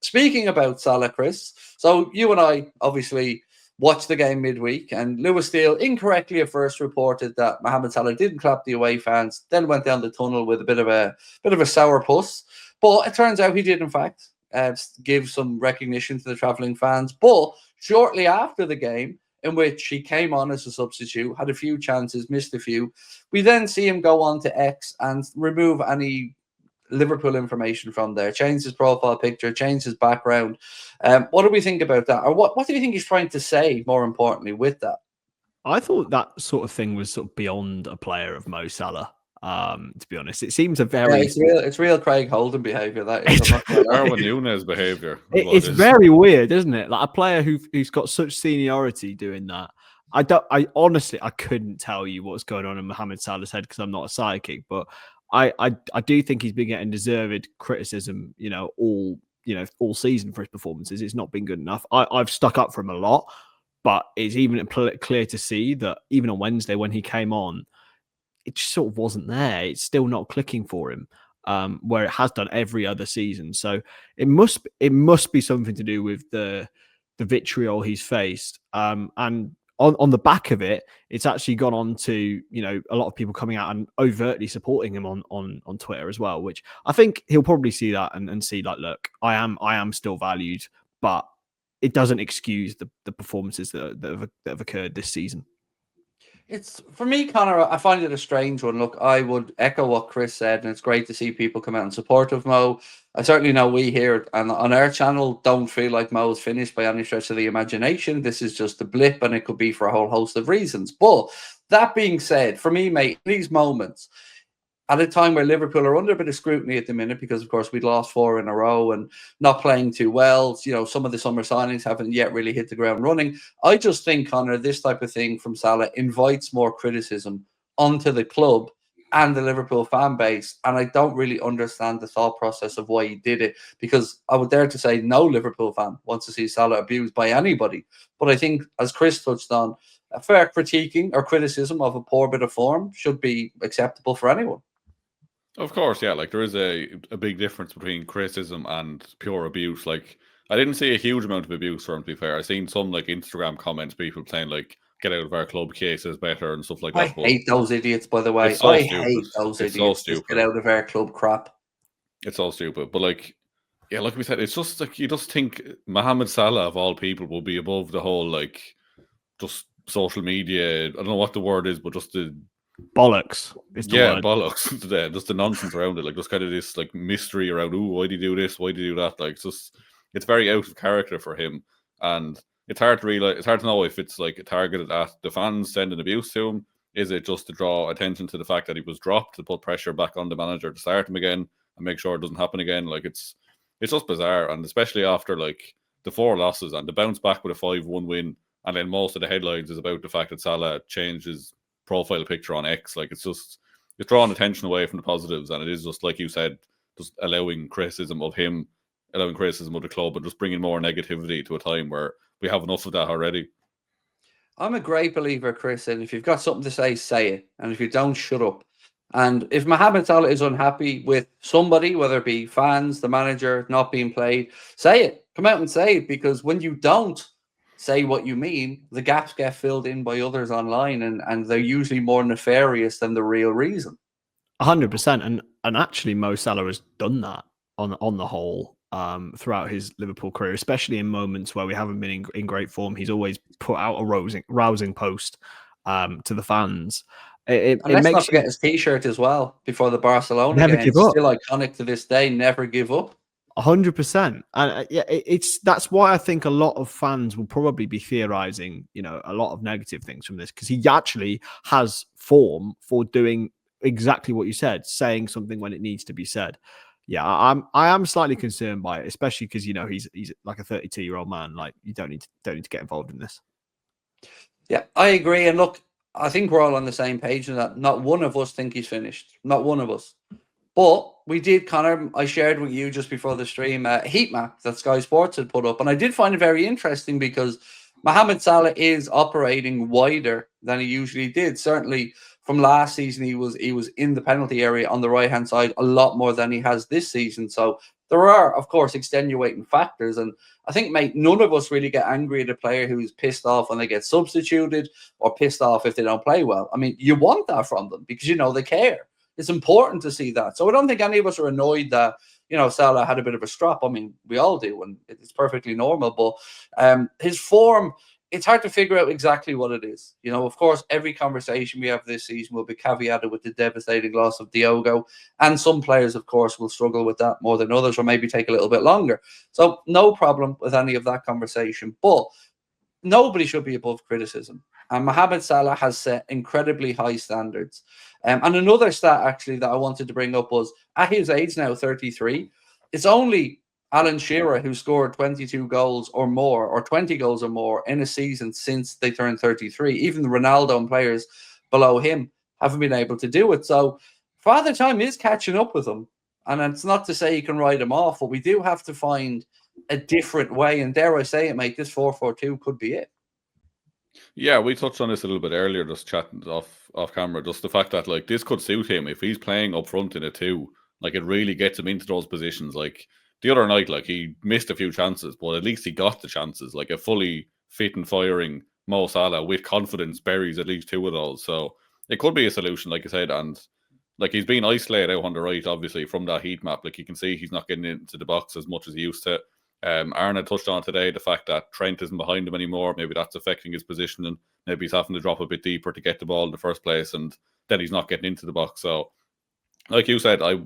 speaking about Salah, Chris, so you and I obviously watched the game midweek, and Lewis Steele incorrectly at first reported that Mohamed Salah didn't clap the away fans, then went down the tunnel with a bit of a sour puss. But it turns out he did, in fact, give some recognition to the travelling fans. But shortly after the game, in which he came on as a substitute, had a few chances, missed a few, we then see him go on to X and remove any Liverpool information from there, change his profile picture, change his background. What do we think about that? Or what do you think he's trying to say, more importantly, with that? I thought that sort of thing was sort of beyond a player of Mo Salah. To be honest, it seems a very it's real Craig Houlden behavior. That is Darwin Núñez behavior. It's very weird, isn't it? Like a player who's got such seniority doing that. I honestly couldn't tell you what's going on in Mohamed Salah's head because I'm not a psychic, but I do think he's been getting deserved criticism, all season for his performances. It's not been good enough. I've stuck up for him a lot, but it's even clear to see that even on Wednesday when he came on, it just sort of wasn't there. It's still not clicking for him, where it has done every other season. So it must be something to do with the vitriol he's faced. And on the back of it, it's actually gone on to, a lot of people coming out and overtly supporting him on Twitter as well, which I think he'll probably see that and see like, look, I am still valued, but it doesn't excuse the performances that have occurred this season. It's for me, Connor, I find it a strange one. Look, I would echo what Chris said, and it's great to see people come out in support of Mo. I certainly know we here and on our channel don't feel like Mo is finished by any stretch of the imagination. This is just a blip, and it could be for a whole host of reasons. But that being said, for me, mate, these moments, at a time where Liverpool are under a bit of scrutiny at the minute because, of course, we'd lost 4 in a row and not playing too well. Some of the summer signings haven't yet really hit the ground running. I just think, Connor, this type of thing from Salah invites more criticism onto the club and the Liverpool fan base. And I don't really understand the thought process of why he did it, because I would dare to say no Liverpool fan wants to see Salah abused by anybody. But I think, as Chris touched on, a fair critiquing or criticism of a poor bit of form should be acceptable for anyone. Of course, yeah. Like there is a big difference between criticism and pure abuse. Like I didn't see a huge amount of abuse for him, to be fair. I seen some like Instagram comments, people saying like "get out of our club, case is better" and stuff like that. I hate those idiots, by the way. I hate those idiots. So stupid. Just get out of our club crap. It's all stupid. But like we said, it's just like you just think Mohamed Salah of all people will be above the whole like just social media. I don't know what the word is, but just the bollocks. Bollocks. Just the nonsense around it, like just kind of this like mystery around. Ooh, why do you do this? Why do you do that? Like it's very out of character for him, and it's hard to realize. It's hard to know if it's like targeted at the fans sending abuse to him. Is it just to draw attention to the fact that he was dropped to put pressure back on the manager to start him again and make sure it doesn't happen again? Like it's just bizarre, and especially after like the 4 losses and the bounce back with a 5-1 win, and then most of the headlines is about the fact that Salah changed his profile picture on X. Like it's drawing attention away from the positives, and it is just like you said, just allowing criticism of him, allowing criticism of the club, and just bringing more negativity to a time where we have enough of that already. I'm a great believer, Chris, and if you've got something to say it, and if you don't, shut up. And if Mohamed Salah is unhappy with somebody, whether it be fans, the manager, not being played, say it. Come out and say it, because when you don't say what you mean, the gaps get filled in by others online, and they're usually more nefarious than the real reason. 100%. And actually, Mo Salah has done that on the whole throughout his Liverpool career, especially in moments where we haven't been in great form. He's always put out a rousing post to the fans. Let's not forget his T-shirt as well before the Barcelona game. It's still iconic to this day. Never give up. 100%. And that's why I think a lot of fans will probably be theorizing, a lot of negative things from this, because he actually has form for doing exactly what you said, saying something when it needs to be said. Yeah, I am slightly concerned by it, especially because he's like a 32-year-old man. Like you don't need to get involved in this. Yeah, I agree. And look, I think we're all on the same page in that not one of us think he's finished. Not one of us. But we did, Connor, I shared with you just before the stream a heat map that Sky Sports had put up. And I did find it very interesting because Mohamed Salah is operating wider than he usually did. Certainly from last season, he was in the penalty area on the right-hand side a lot more than he has this season. So there are, of course, extenuating factors. And I think, mate, none of us really get angry at a player who's pissed off when they get substituted or pissed off if they don't play well. I mean, you want that from them because, they care. It's important to see that. So I don't think any of us are annoyed that, Salah had a bit of a strop. I mean, we all do, and it's perfectly normal. But his form, it's hard to figure out exactly what it is. Of course, every conversation we have this season will be caveated with the devastating loss of Diogo. And some players, of course, will struggle with that more than others or maybe take a little bit longer. So no problem with any of that conversation. But nobody should be above criticism. And Mohamed Salah has set incredibly high standards. And another stat, actually, that I wanted to bring up was at his age now, 33, it's only Alan Shearer who scored 22 goals or more, or 20 goals or more in a season since they turned 33. Even the Ronaldo and players below him haven't been able to do it. So Father Time is catching up with him. And it's not to say you can write him off, but we do have to find a different way. And dare I say it, mate, this 4-4-2 could be it. Yeah, we touched on this a little bit earlier, just chatting off camera. Just the fact that this could suit him if he's playing up front in a 2. It really gets him into those positions. The other night, he missed a few chances, but at least he got the chances. A fully fit and firing Mo Salah with confidence buries at least 2 of those. So it could be a solution, like I said. And he's been isolated out on the right, obviously, from that heat map. You can see he's not getting into the box as much as he used to. Arna touched on today the fact that Trent isn't behind him anymore. Maybe that's affecting his positioning. Maybe he's having to drop a bit deeper to get the ball in the first place, and then he's not getting into the box. So, like you said, I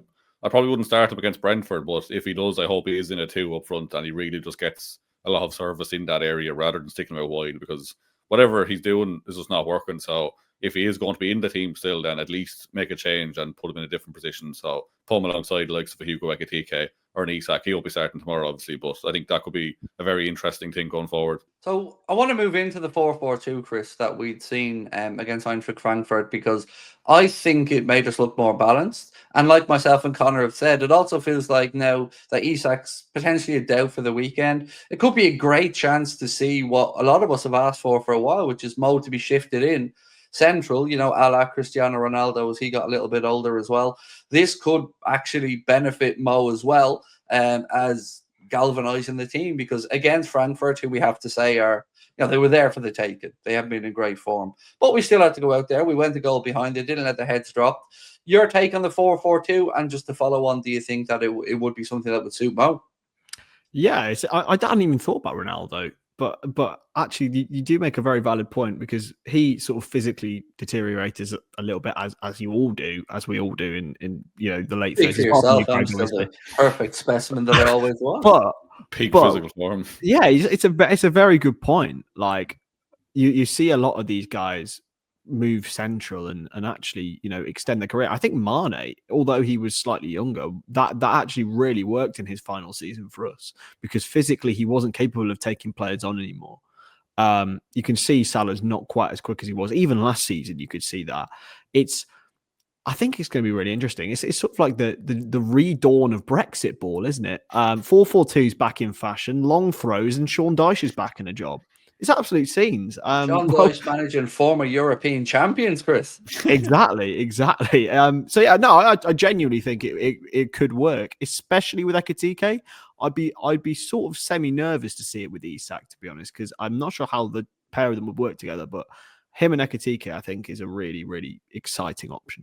probably wouldn't start him against Brentford, but if he does, I hope he is in a 2 up front and he really just gets a lot of service in that area rather than sticking him out wide, because whatever he's doing is just not working. So if he is going to be in the team still, then at least make a change and put him in a different position. So pull him alongside the likes of Hugo Ekitike or an Isak. He'll be starting tomorrow, obviously, but I think that could be a very interesting thing going forward. So I want to move into the 4-4-2, Chris, that we'd seen against Eintracht Frankfurt, because I think it made us look more balanced. And like myself and Connor have said, it also feels like now that Isak's potentially a doubt for the weekend, it could be a great chance to see what a lot of us have asked for a while, which is Mo to be shifted in central, a la Cristiano Ronaldo as he got a little bit older as well. This could actually benefit Mo as well, as galvanizing the team, because against Frankfurt, who we have to say are, they were there for the taking. They haven't been in great form, but we still had to go out there. We went a goal behind. They didn't let the heads drop. Your take on the 4-4-2, and just to follow on, do you think that it would be something that would suit Mo? Yeah, I hadn't even thought about Ronaldo, but actually you do make a very valid point, because he sort of physically deteriorated a little bit as we all do in the late 30s. For yourself, I'm still the perfect specimen that I always was. But peak physical form. Yeah, it's a very good point. You see a lot of these guys move central and actually extend their career. I think Mane, although he was slightly younger, that actually really worked in his final season for us, because physically he wasn't capable of taking players on anymore. You can see Salah's not quite as quick as he was. Even last season, you could see that. I think it's going to be really interesting. It's sort of like the redawn of Brexit ball, isn't it? 4-4-2 is back in fashion, long throws, and Sean Dyche is back in a job. It's absolute scenes. Sean Dyche managing former European champions, Chris. Exactly. So yeah, no, I genuinely think it could work, especially with Ekitike. I'd be sort of semi-nervous to see it with Isak, to be honest, because I'm not sure how the pair of them would work together. But him and Ekitike, I think, is a really, really exciting option.